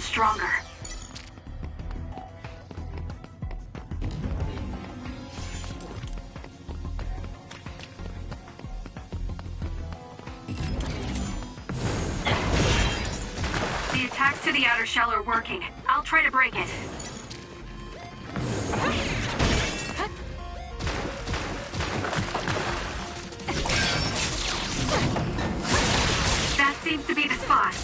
stronger. The attacks to the outer shell are working. I'll try to break it. That seems to be the spot.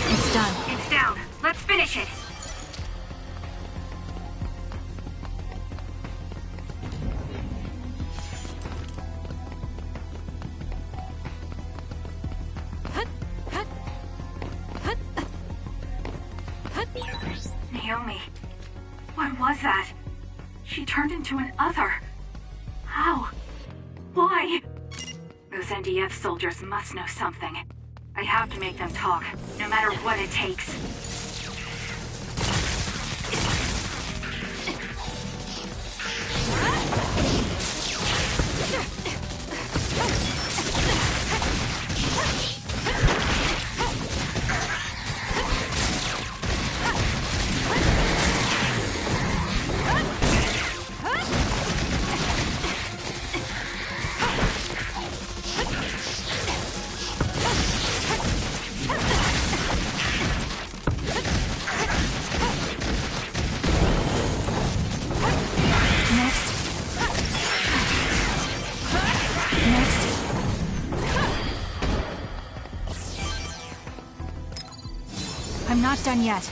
It's done. It's down. Let's finish it. Naomi. What was that? She turned into an other. How? Why? Those NDF soldiers must know something. I have to make them talk, no matter what it takes. I'm not done yet.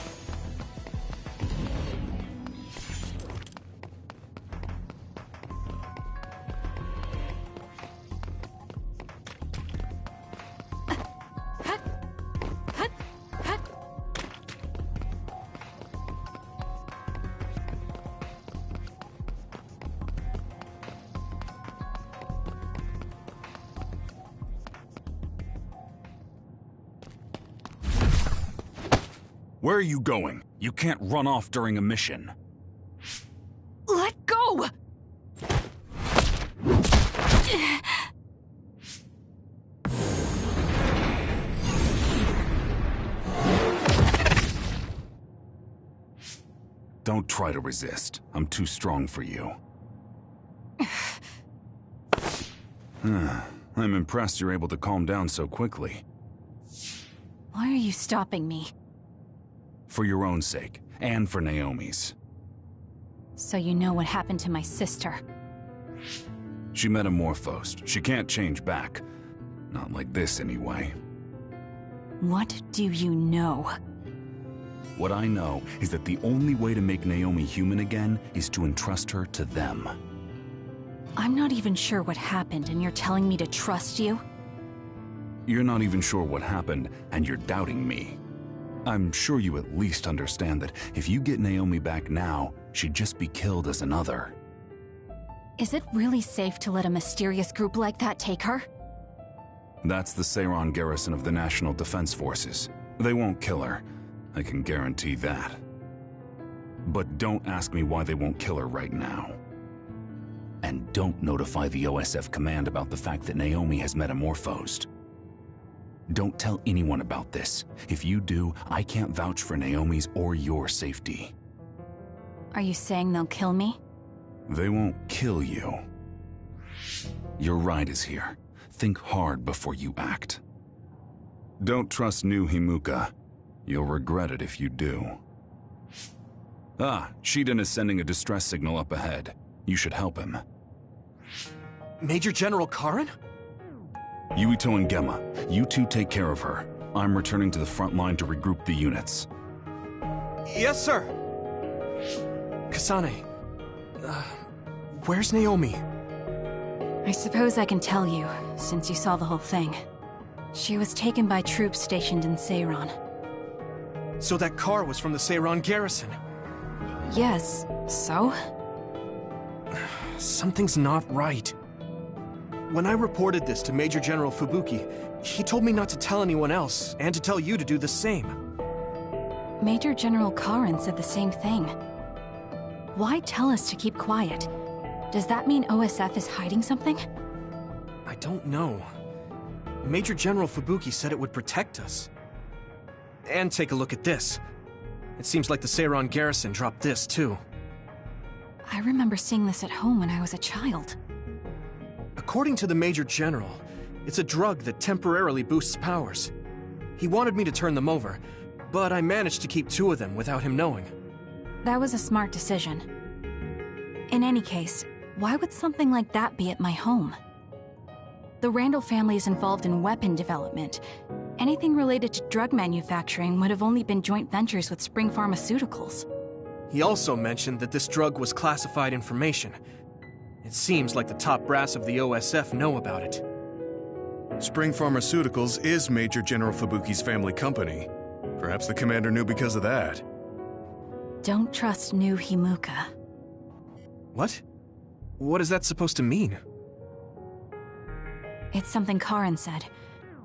Where are you going? You can't run off during a mission. Let go! Don't try to resist. I'm too strong for you. I'm impressed you're able to calm down so quickly. Why are you stopping me? For your own sake, and for Naomi's. So you know what happened to my sister. She metamorphosed. She can't change back. Not like this, anyway. What do you know? What I know is that the only way to make Naomi human again is to entrust her to them. I'm not even sure what happened, and you're telling me to trust you? You're not even sure what happened, and you're doubting me. I'm sure you at least understand that if you get Naomi back now, she'd just be killed as another. Is it really safe to let a mysterious group like that take her? That's the Seiran garrison of the National Defense Forces. They won't kill her. I can guarantee that. But don't ask me why they won't kill her right now. And don't notify the OSF command about the fact that Naomi has metamorphosed. Don't tell anyone about this. If you do, I can't vouch for Naomi's or your safety. Are you saying they'll kill me? They won't kill you. Your ride is here. Think hard before you act. Don't trust new Himuka. You'll regret it if you do. Ah, Shiden is sending a distress signal up ahead. You should help him. Major General Karin? Yuito and Gemma, you two take care of her. I'm returning to the front line to regroup the units. Yes, sir. Kasane, where's Naomi? I suppose I can tell you, since you saw the whole thing. She was taken by troops stationed in Seiran. So that car was from the Seiran garrison? Yes, so? Something's not right. When I reported this to Major General Fubuki, he told me not to tell anyone else, and to tell you to do the same. Major General Karin said the same thing. Why tell us to keep quiet? Does that mean OSF is hiding something? I don't know. Major General Fubuki said it would protect us. And take a look at this. It seems like the Seiran garrison dropped this, too. I remember seeing this at home when I was a child. According to the Major General, it's a drug that temporarily boosts powers. He wanted me to turn them over, but I managed to keep 2 of them without him knowing. That was a smart decision. In any case, why would something like that be at my home? The Randall family is involved in weapon development. Anything related to drug manufacturing would have only been joint ventures with Spring Pharmaceuticals. He also mentioned that this drug was classified information. It seems like the top brass of the OSF know about it. Spring Pharmaceuticals is Major General Fubuki's family company. Perhaps the commander knew because of that. Don't trust new Himuka. What? What is that supposed to mean? It's something Karin said.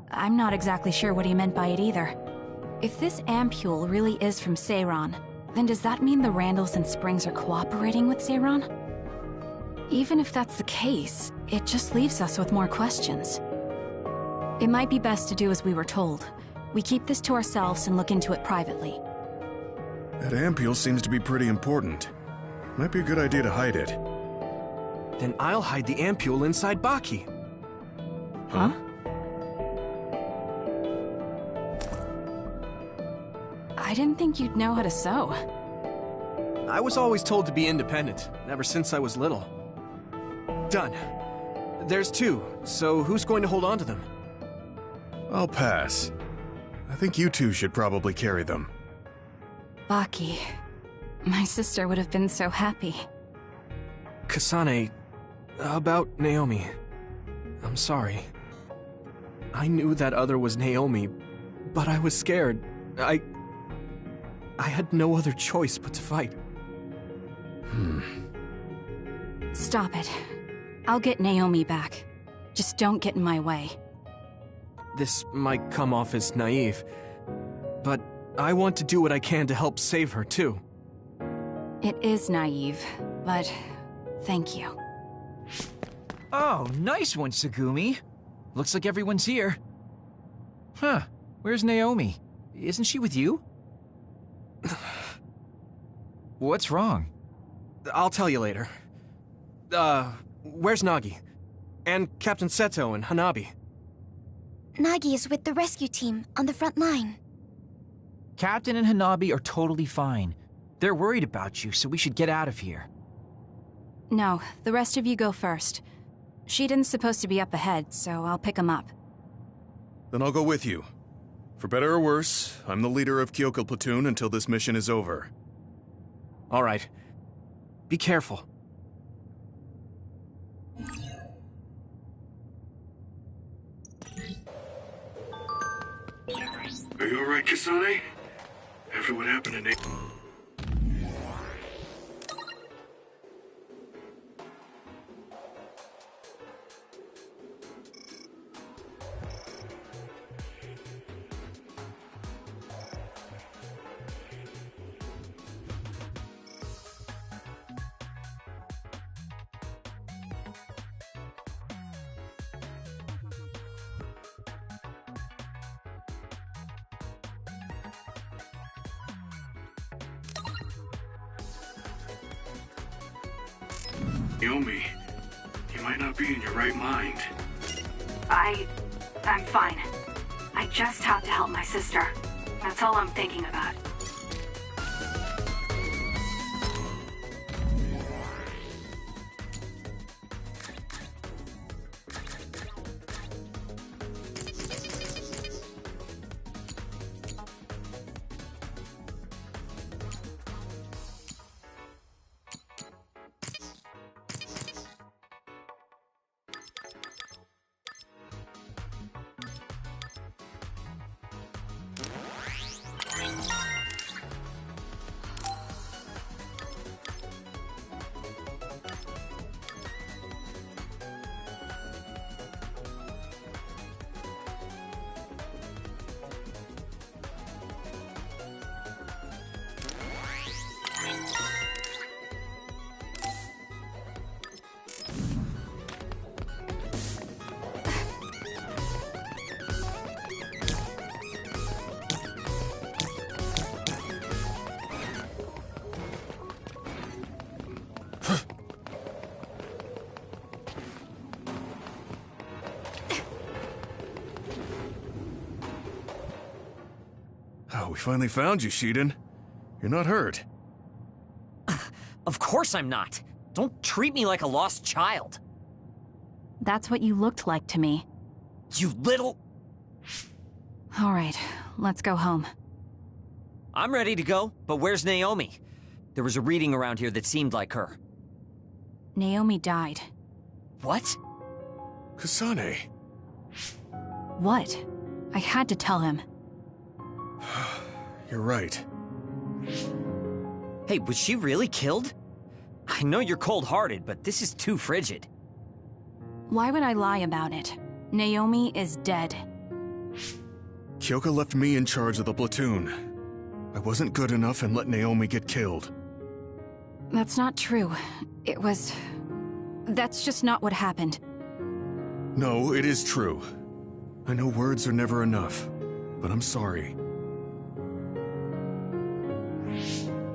I'm not exactly sure what he meant by it either. If this ampule really is from Seiran, then does that mean the Randalls and Springs are cooperating with Seiran? Even if that's the case, it just leaves us with more questions. It might be best to do as we were told. We keep this to ourselves and look into it privately. That ampule seems to be pretty important. Might be a good idea to hide it. Then I'll hide the ampule inside Baki. Huh? I didn't think you'd know how to sew. I was always told to be independent, ever since I was little. Done. There's 2, so who's going to hold on to them? I'll pass. I think you 2 should probably carry them. Baki. My sister would have been so happy. Kasane, about Naomi. I'm sorry. I knew that other was Naomi, but I was scared. I had no other choice but to fight. Stop it. I'll get Naomi back. Just don't get in my way. This might come off as naive, but I want to do what I can to help save her, too. It is naive, but thank you. Oh, nice one, Tsugumi. Looks like everyone's here. Huh, where's Naomi? Isn't she with you? What's wrong? I'll tell you later. Where's Nagi? And Captain Seto and Hanabi? Nagi is with the rescue team on the front line. Captain and Hanabi are totally fine. They're worried about you, so we should get out of here. No, the rest of you go first. Shiden's supposed to be up ahead, so I'll pick him up. Then I'll go with you. For better or worse, I'm the leader of Kyoko Platoon until this mission is over. All right. Be careful. Are you alright, Kasane? After what happened to Nate? Naomi, you might not be in your right mind. I'm fine. I just have to help my sister. That's all I'm thinking about. We finally found you, Shiden. You're not hurt. Of course I'm not. Don't treat me like a lost child. That's what you looked like to me. You little... All right, let's go home. I'm ready to go, but where's Naomi? There was a reading around here that seemed like her. Naomi died. What? Kasane. What? I had to tell him. You're right. Hey, was she really killed? I know you're cold-hearted, but this is too frigid. Why would I lie about it? Naomi is dead. Kyoka left me in charge of the platoon. I wasn't good enough and let Naomi get killed. That's not true. It was... That's just not what happened. No, it is true. I know words are never enough, but I'm sorry.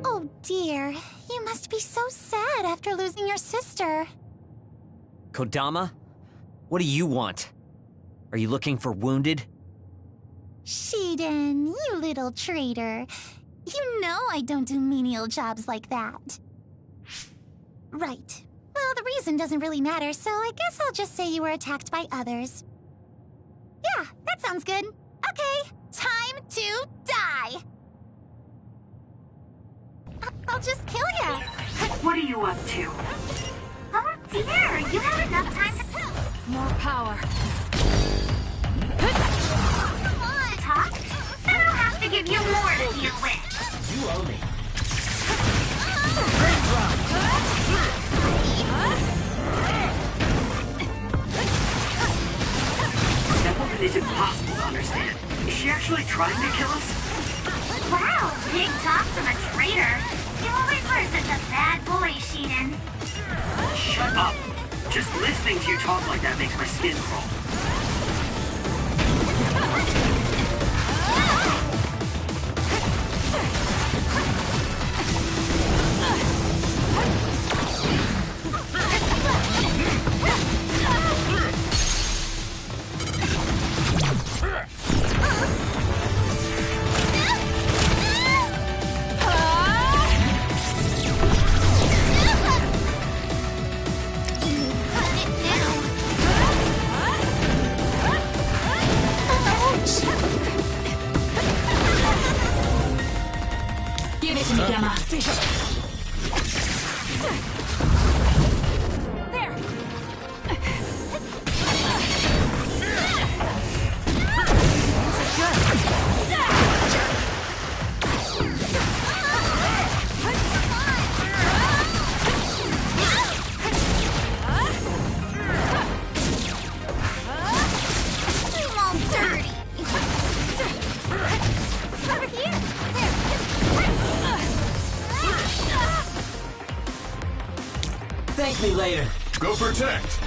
Oh dear, you must be so sad after losing your sister. Kodama? What do you want? Are you looking for wounded? Shiden, you little traitor. You know I don't do menial jobs like that. Right. Well, the reason doesn't really matter, so I guess I'll just say you were attacked by others. Yeah, that sounds good. Okay, time to die! I'll just kill ya! What are you up to? Oh dear, you have enough time to... More power. Come on! Talk? Then I'll have to give you more to deal with. You owe me. That woman is impossible to understand. Is she actually trying to kill us? Wow, big talk from a traitor. You always were such a bad boy, Shiden. Shut up. Just listening to you talk like that makes my skin crawl. Give it to me, Gemma. There. This is good. I'm all dirty. Over here. Thank me later. Go protect!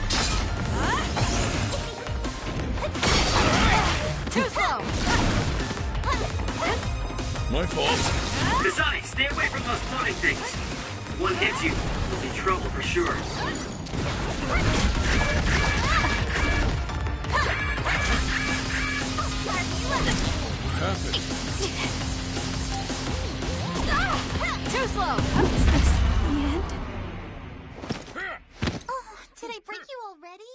Too slow. My fault. Kasane, stay away from those floating things. If one hits you, you'll be in trouble for sure. Too slow. Is this the end? Oh, did I break you already?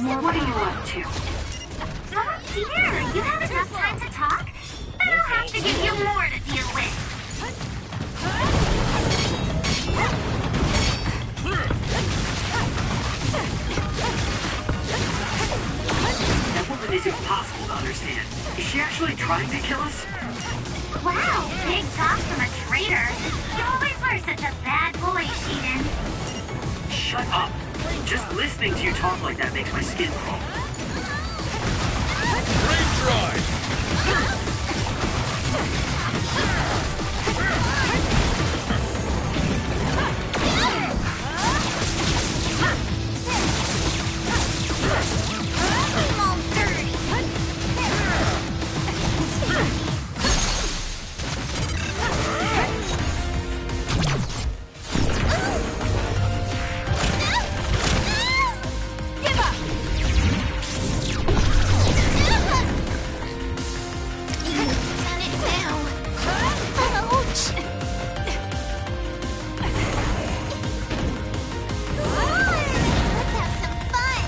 What are you up to? Oh dear, you have enough time to talk? Then I'll have to give you more to deal with. It's impossible to understand. Is she actually trying to kill us? Wow, big talk from a traitor. You always were such a bad boy, Sheehan. Shut up. Just listening to you talk like that makes my skin crawl. I'm all dirty. Give up! Done it now. Ouch! Let's have some fun.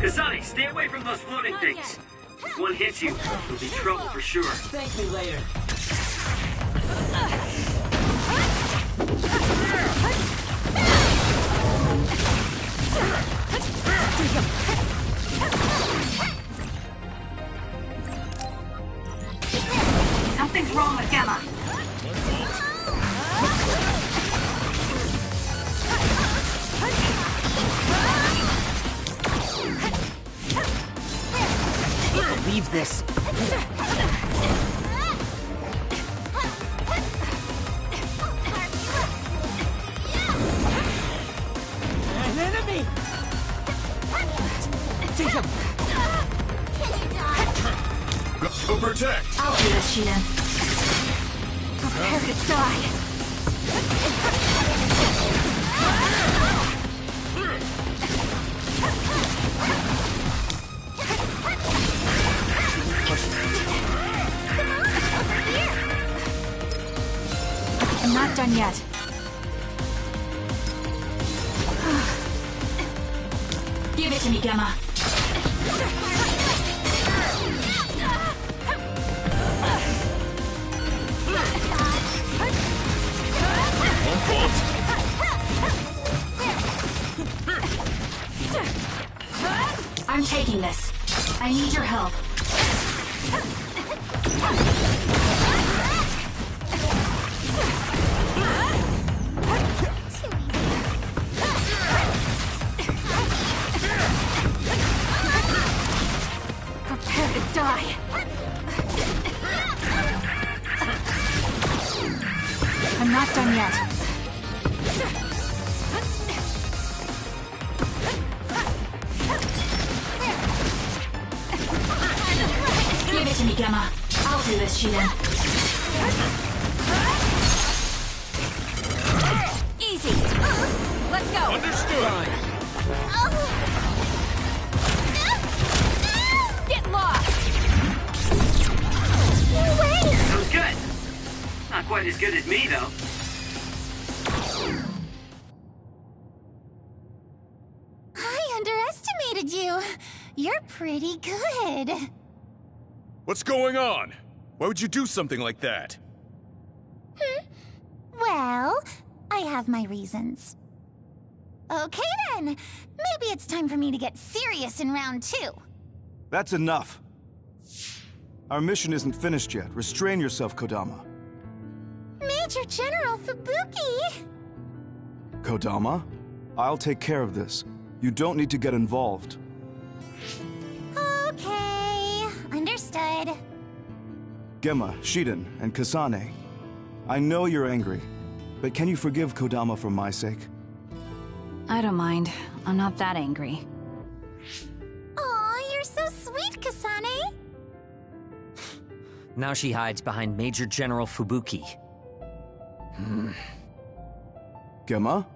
Kasane, stay away from those floating things. If one hits you, you'll be trouble for sure. Thank me later. Something's wrong with Gemma. Leave this. An enemy! Take him! Go protect! I'll do this, Sheehan. Prepare to die. I'm not done yet. Give it to me, Gemma. I'm taking this. I need your help. Prepare to die. I'm not done yet. Give it to me, Gemma. I'll do this, Sheehan. Easy. Let's go. Understood! Get lost. No way! That was good. Not quite as good as me, though. I underestimated you. You're pretty good. What's going on? Why would you do something like that? Well, I have my reasons. Okay then. Maybe it's time for me to get serious in round 2. That's enough. Our mission isn't finished yet. Restrain yourself, Kodama. Major General Fubuki! Kodama? I'll take care of this. You don't need to get involved. Okay, understood. Gemma, Shiden, and Kasane. I know you're angry, but can you forgive Kodama for my sake? I don't mind. I'm not that angry. Aw, you're so sweet, Kasane! Now she hides behind Major General Fubuki. Gemma?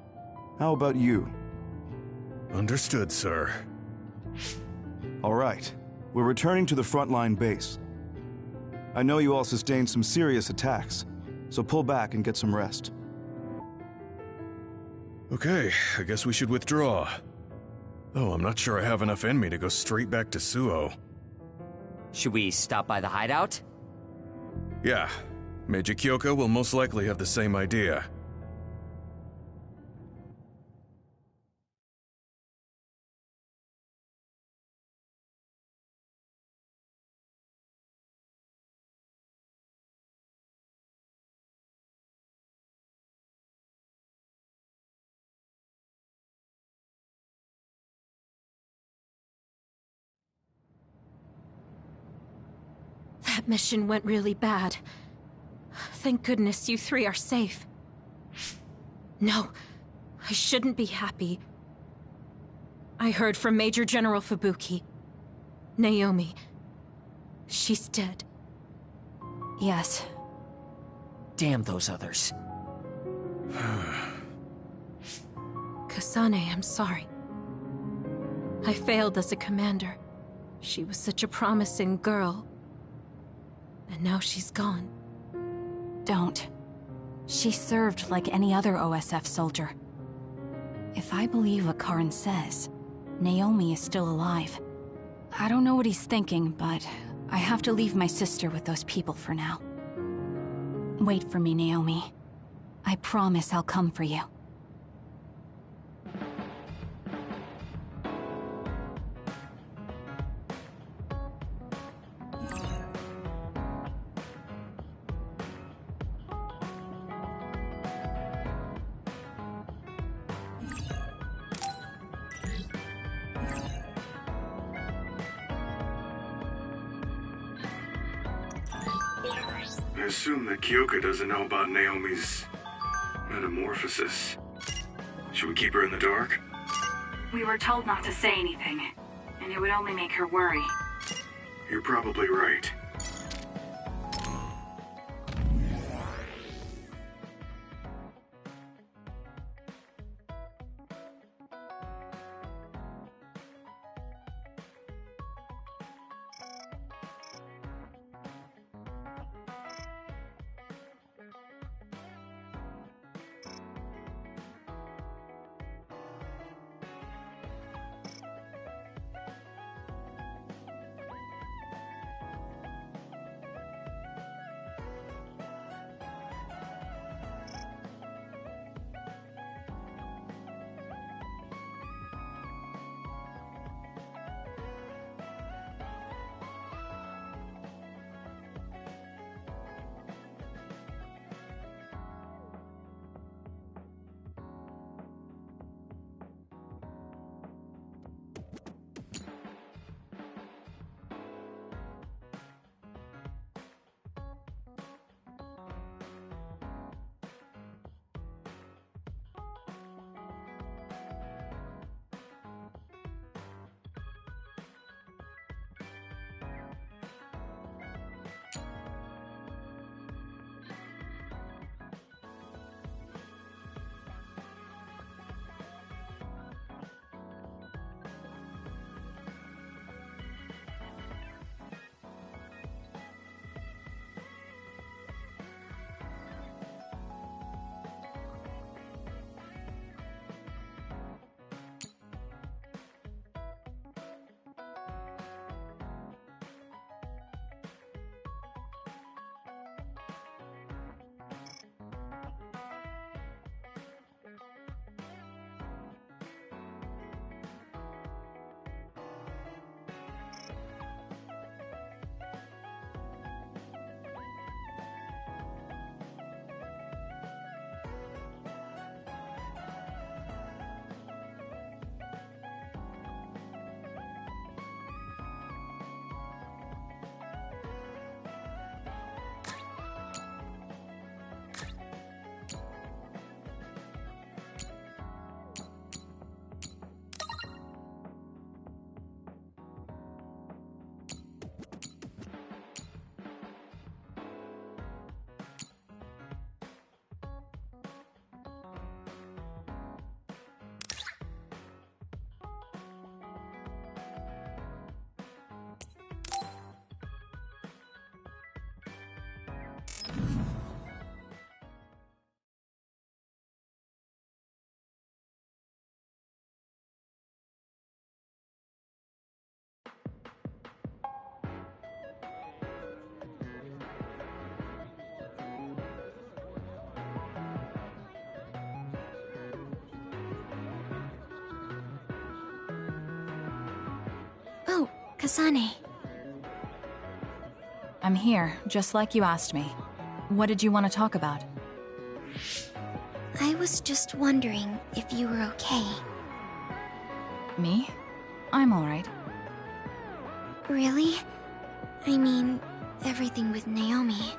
How about you? Understood, sir. All right. We're returning to the frontline base. I know you all sustained some serious attacks, so pull back and get some rest. Okay, I guess we should withdraw. Though I'm not sure I have enough in me to go straight back to Suo. Should we stop by the hideout? Yeah, Major Kyoko will most likely have the same idea. mission went really bad. Thank goodness you three are safe. No, I shouldn't be happy. I heard from Major General Fubuki. Naomi. She's dead. Yes. Damn those others. Kasane, I'm sorry. I failed as a commander. She was such a promising girl. And now she's gone. Don't. She served like any other OSF soldier. If I believe what Karin says, Naomi is still alive. I don't know what he's thinking, but I have to leave my sister with those people for now. Wait for me, Naomi. I promise I'll come for you. I assume that Kyoka doesn't know about Naomi's metamorphosis. Should we keep her in the dark? We were told not to say anything, and it would only make her worry. You're probably right. Oh, Kasane. I'm here, just like you asked me. What did you want to talk about? I was just wondering if you were okay. Me? I'm alright. Really? I mean, everything with Naomi.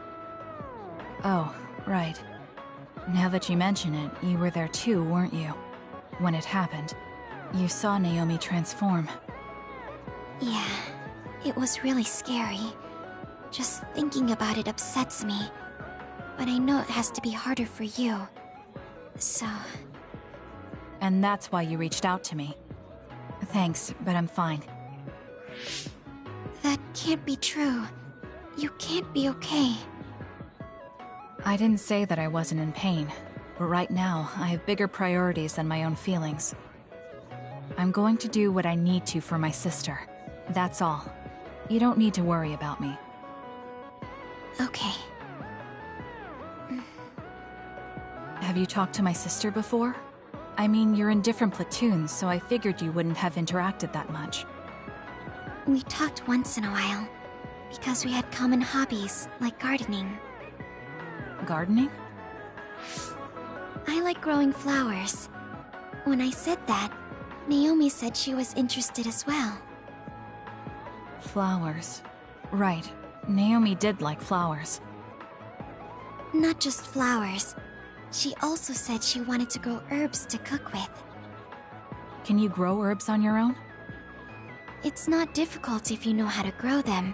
Oh, right. Now that you mention it, you were there too, weren't you? When it happened. You saw Naomi transform. Yeah, it was really scary. Just thinking about it upsets me. But I know it has to be harder for you. So... And that's why you reached out to me. Thanks, but I'm fine. That can't be true. You can't be okay. I didn't say that I wasn't in pain, but right now, I have bigger priorities than my own feelings. I'm going to do what I need to for my sister. That's all. You don't need to worry about me. Okay. Have you talked to my sister before? I mean, you're in different platoons, so I figured you wouldn't have interacted that much. We talked once in a while, because we had common hobbies, like gardening. Gardening? I like growing flowers. When I said that, Naomi said she was interested as well. Flowers. Right. Naomi did like flowers. Not just flowers. She also said she wanted to grow herbs to cook with. Can you grow herbs on your own? It's not difficult if you know how to grow them,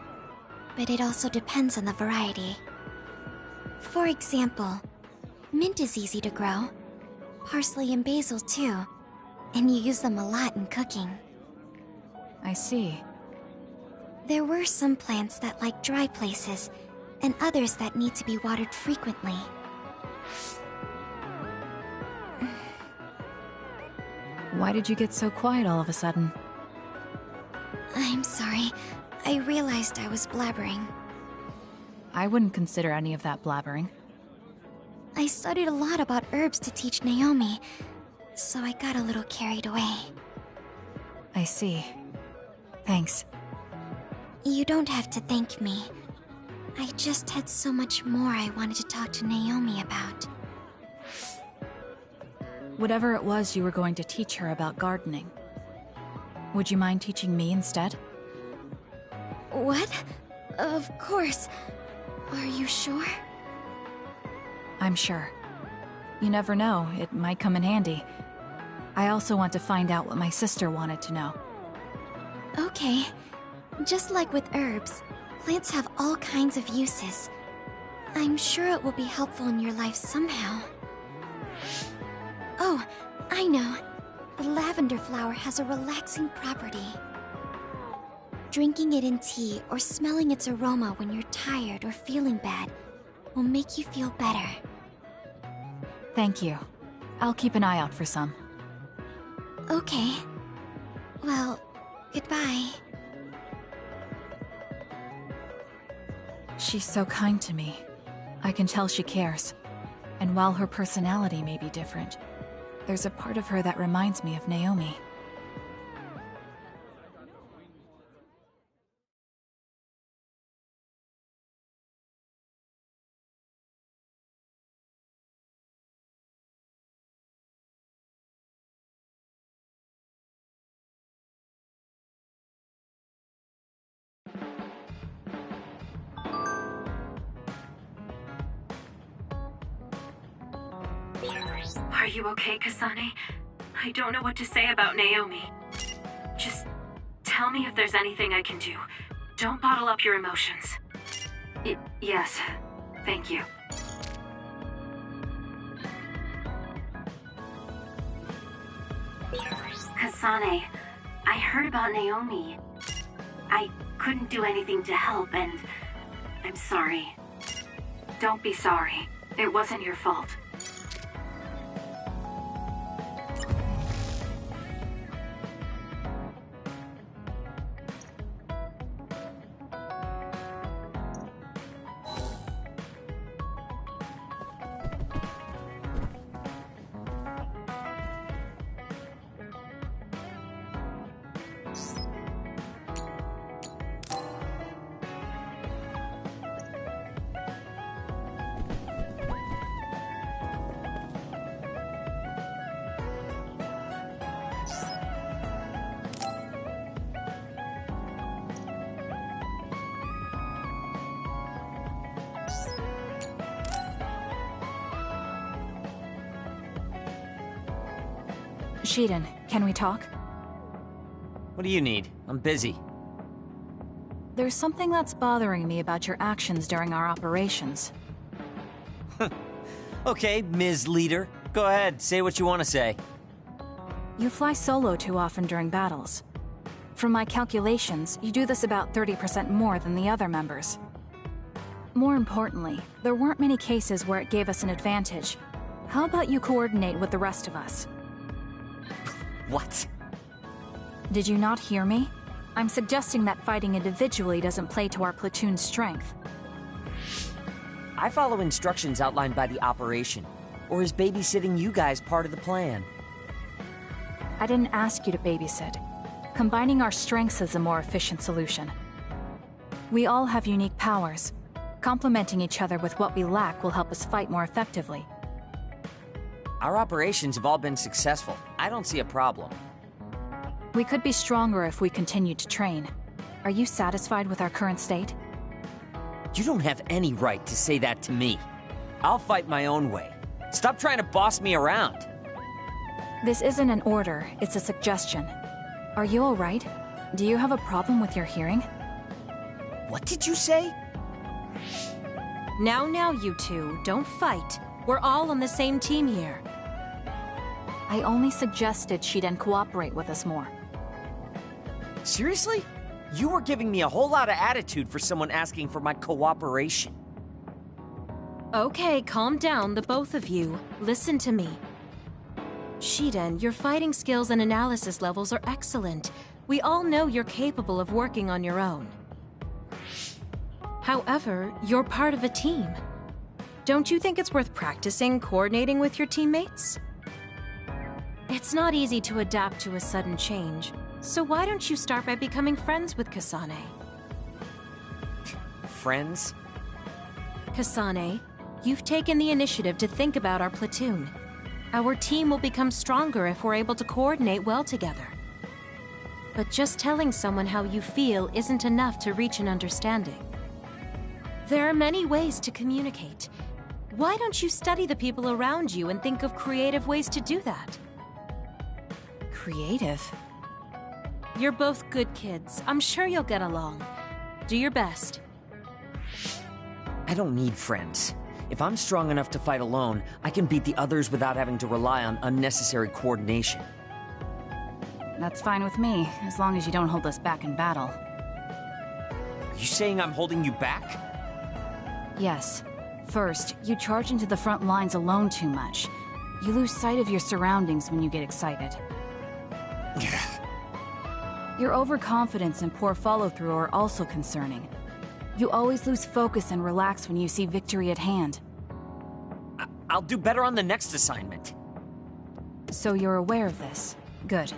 but it also depends on the variety. For example, mint is easy to grow. Parsley and basil too, and you use them a lot in cooking. I see. There were some plants that like dry places, and others that need to be watered frequently. Why did you get so quiet all of a sudden? I'm sorry. I realized I was blabbering. I wouldn't consider any of that blabbering. I studied a lot about herbs to teach Naomi, so I got a little carried away. I see. Thanks. You don't have to thank me. I just had so much more I wanted to talk to Naomi about. Whatever it was you were going to teach her about gardening. Would you mind teaching me instead? What? Of course. Are you sure? I'm sure. You never know, it might come in handy. I also want to find out what my sister wanted to know. Okay. Just like with herbs, plants have all kinds of uses. I'm sure it will be helpful in your life somehow. Oh, I know. The lavender flower has a relaxing property. Drinking it in tea or smelling its aroma when you're tired or feeling bad will make you feel better. Thank you. I'll keep an eye out for some. Okay. Well, goodbye. She's so kind to me. I can tell she cares. And while her personality may be different, there's a part of her that reminds me of Naomi. Are you okay, Kasane? I don't know what to say about Naomi. Just tell me if there's anything I can do. Don't bottle up your emotions. Yes. Thank you. Kasane, I heard about Naomi. I couldn't do anything to help, and I'm sorry. Don't be sorry. It wasn't your fault. Shiden, can we talk? What do you need? I'm busy. There's something that's bothering me about your actions during our operations. Okay, Ms. Leader. Go ahead, say what you want to say. You fly solo too often during battles. From my calculations, you do this about 30% more than the other members. More importantly, there weren't many cases where it gave us an advantage. How about you coordinate with the rest of us? What? Did you not hear me? I'm suggesting that fighting individually doesn't play to our platoon's strength. I follow instructions outlined by the operation. Or is babysitting you guys part of the plan? I didn't ask you to babysit. Combining our strengths is a more efficient solution. We all have unique powers. Complementing each other with what we lack will help us fight more effectively. Our operations have all been successful. I don't see a problem. We could be stronger if we continued to train. Are you satisfied with our current state? You don't have any right to say that to me. I'll fight my own way. Stop trying to boss me around. This isn't an order, it's a suggestion. Are you alright? Do you have a problem with your hearing? What did you say? Now, you two, don't fight. We're all on the same team here. I only suggested Shiden cooperate with us more. Seriously? You were giving me a whole lot of attitude for someone asking for my cooperation. Okay, calm down, the both of you. Listen to me. Shiden, your fighting skills and analysis levels are excellent. We all know you're capable of working on your own. However, you're part of a team. Don't you think it's worth practicing coordinating with your teammates? It's not easy to adapt to a sudden change, so why don't you start by becoming friends with Kasane? Friends? Kasane, you've taken the initiative to think about our platoon. Our team will become stronger if we're able to coordinate well together. But just telling someone how you feel isn't enough to reach an understanding. There are many ways to communicate. Why don't you study the people around you and think of creative ways to do that? Creative? You're both good kids. I'm sure you'll get along. Do your best. I don't need friends. If I'm strong enough to fight alone, I can beat the others without having to rely on unnecessary coordination. That's fine with me, as long as you don't hold us back in battle. Are you saying I'm holding you back? Yes. First, you charge into the front lines alone too much. You lose sight of your surroundings when you get excited. Your overconfidence and poor follow-through are also concerning. You always lose focus and relax when you see victory at hand. I'll do better on the next assignment. So you're aware of this. Good.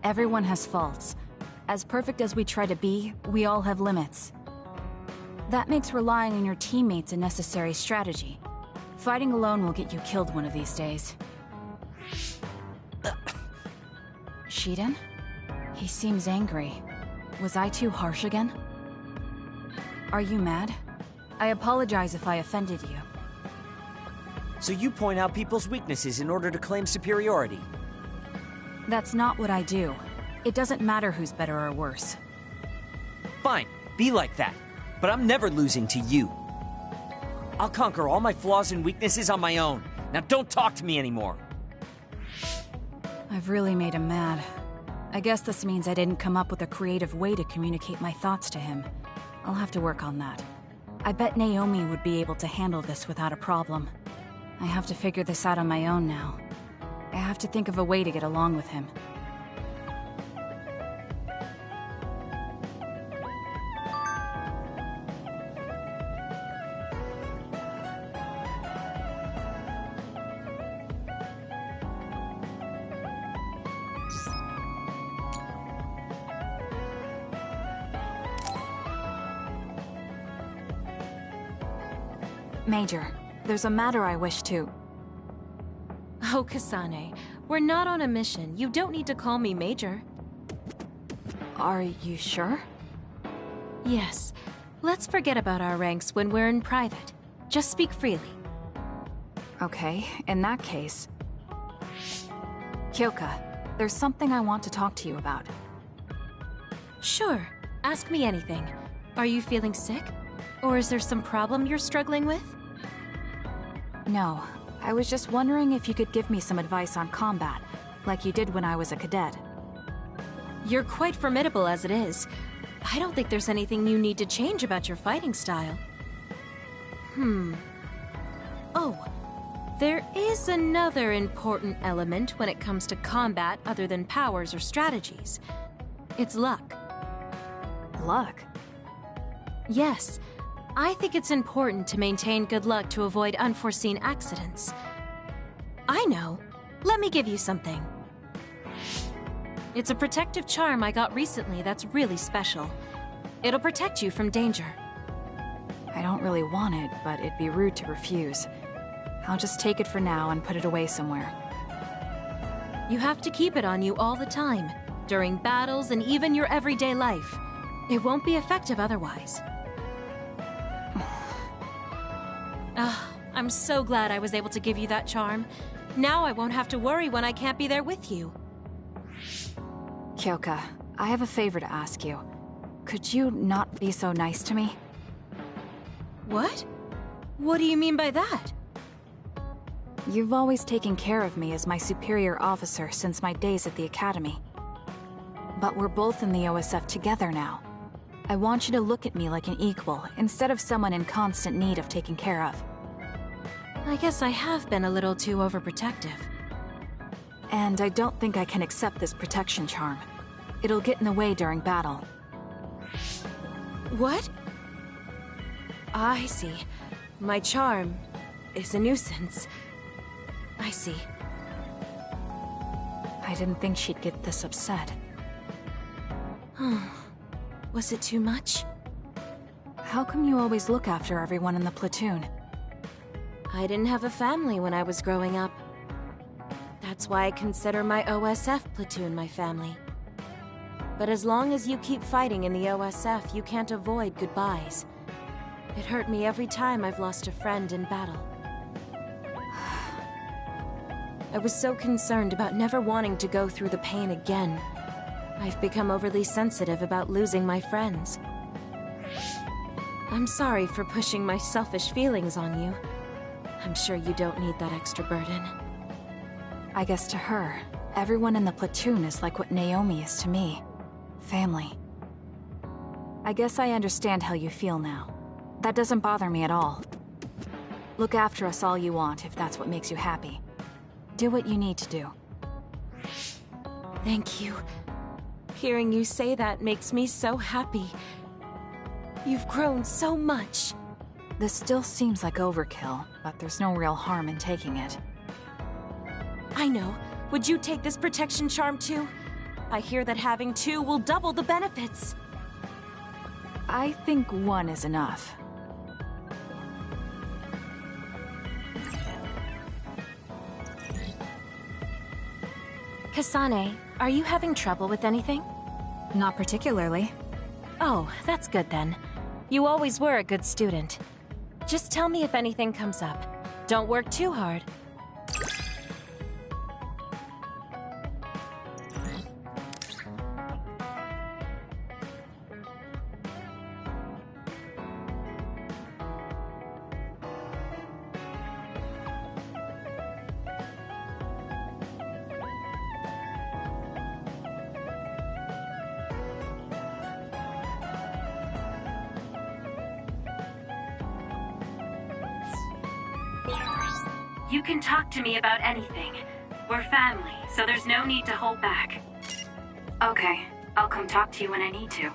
Everyone has faults. As perfect as we try to be, we all have limits. That makes relying on your teammates a necessary strategy. Fighting alone will get you killed one of these days. Shiden? He seems angry. Was I too harsh again? Are you mad? I apologize if I offended you. So you point out people's weaknesses in order to claim superiority? That's not what I do. It doesn't matter who's better or worse. Fine, be like that. But I'm never losing to you. I'll conquer all my flaws and weaknesses on my own. Now don't talk to me anymore. I've really made him mad. I guess this means I didn't come up with a creative way to communicate my thoughts to him. I'll have to work on that. I bet Naomi would be able to handle this without a problem. I have to figure this out on my own now. I have to think of a way to get along with him. Major, there's a matter I wish to... Oh, Kasane, we're not on a mission. You don't need to call me Major. Are you sure? Yes. Let's forget about our ranks when we're in private. Just speak freely. Okay, in that case... Kyoka, There's something I want to talk to you about. Sure, ask me anything. Are you feeling sick? Or is there some problem you're struggling with? No, I was just wondering if you could give me some advice on combat, like you did when I was a cadet. You're quite formidable as it is. I don't think there's anything you need to change about your fighting style. Oh, there is another important element when it comes to combat other than powers or strategies. It's luck. Luck? Yes, I think it's important to maintain good luck to avoid unforeseen accidents. I know. Let me give you something. It's a protective charm I got recently that's really special. It'll protect you from danger. I don't really want it, but it'd be rude to refuse. I'll just take it for now and put it away somewhere. You have to keep it on you all the time, during battles and even your everyday life. It won't be effective otherwise. I'm so glad I was able to give you that charm. Now I won't have to worry when I can't be there with you. Kyoka, I have a favor to ask you. Could you not be so nice to me? What? What do you mean by that? You've always taken care of me as my superior officer since my days at the academy. But we're both in the OSF together now. I want you to look at me like an equal, instead of someone in constant need of taken care of. I guess I have been a little too overprotective. And I don't think I can accept this protection charm. It'll get in the way during battle. What? I see. My charm is a nuisance. I see. I didn't think she'd get this upset. Was it too much? How come you always look after everyone in the platoon? I didn't have a family when I was growing up. That's why I consider my OSF platoon my family. But as long as you keep fighting in the OSF, you can't avoid goodbyes. It hurt me every time I've lost a friend in battle. I was so concerned about never wanting to go through the pain again. I've become overly sensitive about losing my friends. I'm sorry for pushing my selfish feelings on you. I'm sure you don't need that extra burden. I guess to her, everyone in the platoon is like what Naomi is to me. Family. I guess I understand how you feel now. That doesn't bother me at all. Look after us all you want if that's what makes you happy. Do what you need to do. Thank you. Hearing you say that makes me so happy. You've grown so much. This still seems like overkill, but there's no real harm in taking it. I know. Would you take this protection charm too? I hear that having two will double the benefits. I think one is enough. Kasane, are you having trouble with anything? Not particularly. Oh, that's good then. You always were a good student. Just tell me if anything comes up. Don't work too hard. You can talk to me about anything. We're family, so there's no need to hold back. Okay, I'll come talk to you when I need to.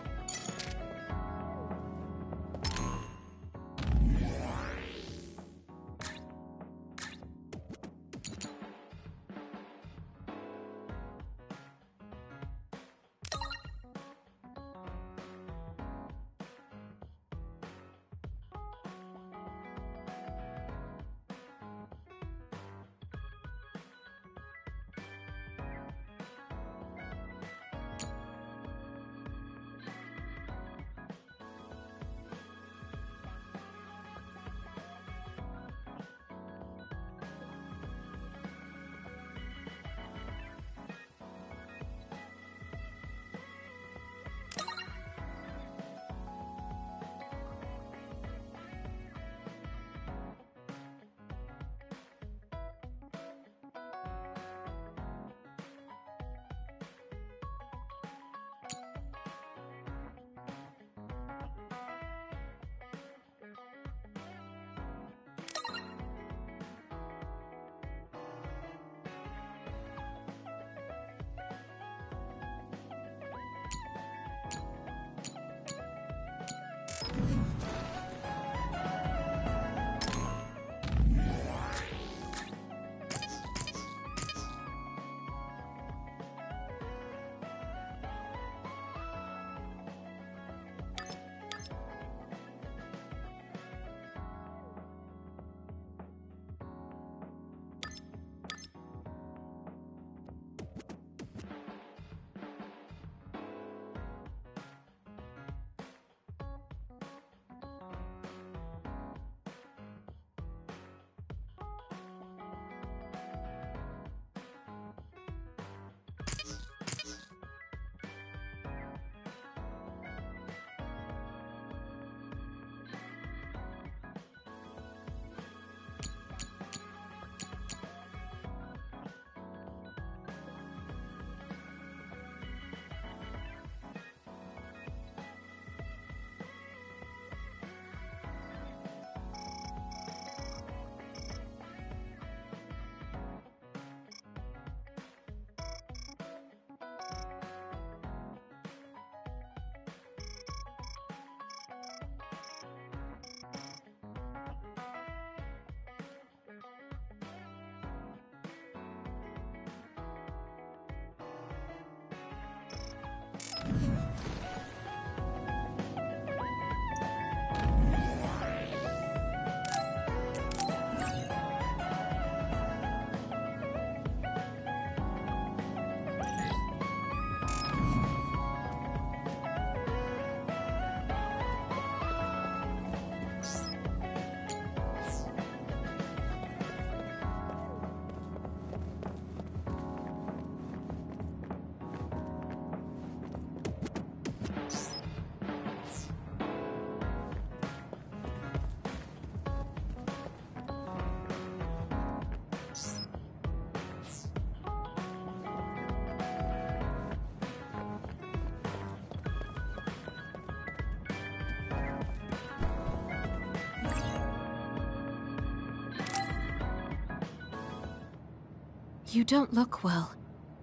You don't look well.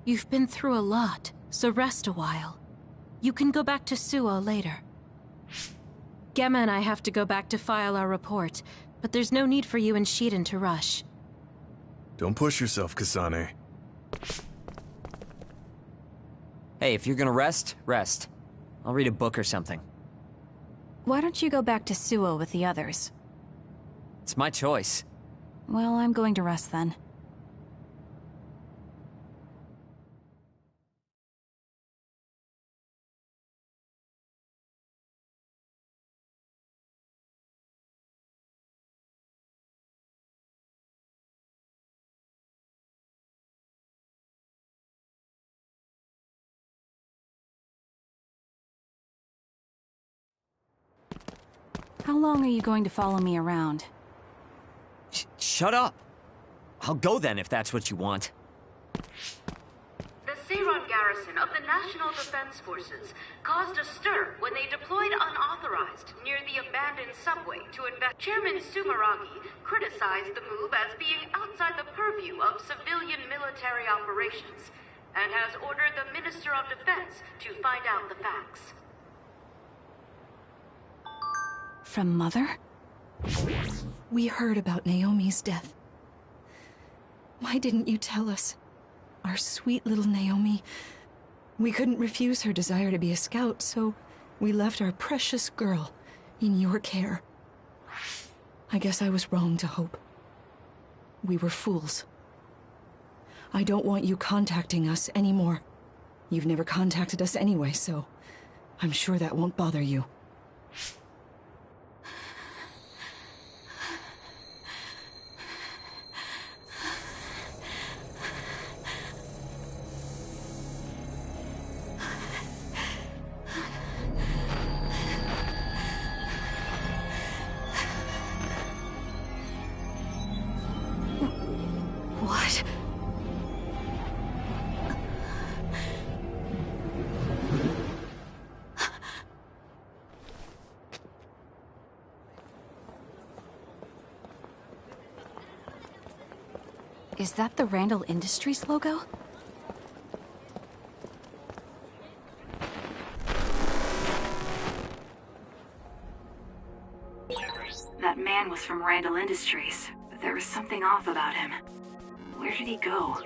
You've been through a lot, so rest a while. You can go back to Suo later. Gemma and I have to go back to file our report, but there's no need for you and Shiden to rush. Don't push yourself, Kasane. Hey, if you're gonna rest, rest. I'll read a book or something. Why don't you go back to Suo with the others? It's my choice. Well, I'm going to rest then. How long are you going to follow me around? Shut up! I'll go then if that's what you want. The Seiron garrison of the National Defense Forces caused a stir when they deployed unauthorized near the abandoned subway to invest. Chairman Sumeragi criticized the move as being outside the purview of civilian military operations, and has ordered the Minister of Defense to find out the facts. From Mother? We heard about Naomi's death. Why didn't you tell us? Our sweet little Naomi. We couldn't refuse her desire to be a scout, so we left our precious girl in your care. I guess I was wrong to hope. We were fools. I don't want you contacting us anymore. You've never contacted us anyway, so I'm sure that won't bother you. What? Is that the Randall Industries logo? That man was from Randall Industries, but there was something off about him. Where did he go?